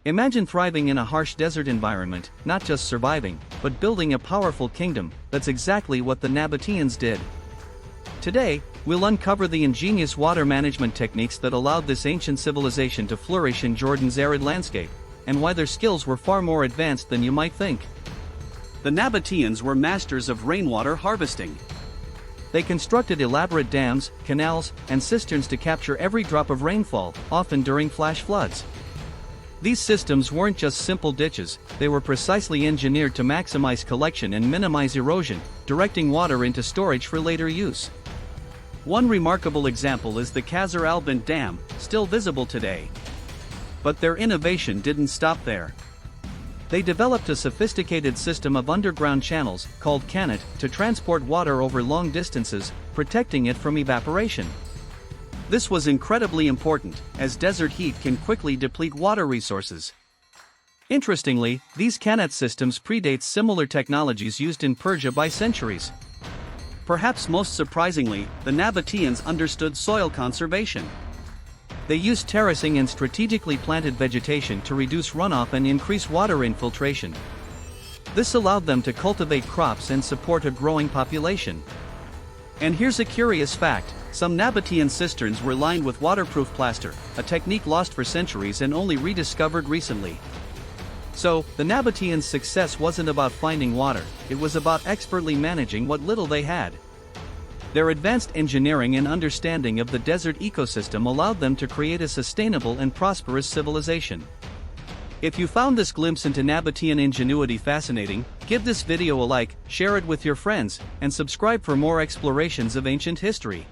Imagine thriving in a harsh desert environment, not just surviving, but building a powerful kingdom. That's exactly what the Nabataeans did. Today, we'll uncover the ingenious water management techniques that allowed this ancient civilization to flourish in Jordan's arid landscape, and why their skills were far more advanced than you might think. The Nabataeans were masters of rainwater harvesting. They constructed elaborate dams, canals, and cisterns to capture every drop of rainfall, often during flash floods. These systems weren't just simple ditches, they were precisely engineered to maximize collection and minimize erosion, directing water into storage for later use. One remarkable example is the Qasr al-Bint Dam, still visible today. But their innovation didn't stop there. They developed a sophisticated system of underground channels, called qanat, to transport water over long distances, protecting it from evaporation. This was incredibly important, as desert heat can quickly deplete water resources. Interestingly, these qanat systems predate similar technologies used in Persia by centuries. Perhaps most surprisingly, the Nabataeans understood soil conservation. They used terracing and strategically planted vegetation to reduce runoff and increase water infiltration. This allowed them to cultivate crops and support a growing population. And here's a curious fact: some Nabataean cisterns were lined with waterproof plaster, a technique lost for centuries and only rediscovered recently. So, the Nabataeans' success wasn't about finding water, it was about expertly managing what little they had. Their advanced engineering and understanding of the desert ecosystem allowed them to create a sustainable and prosperous civilization. If you found this glimpse into Nabataean ingenuity fascinating, give this video a like, share it with your friends, and subscribe for more explorations of ancient history.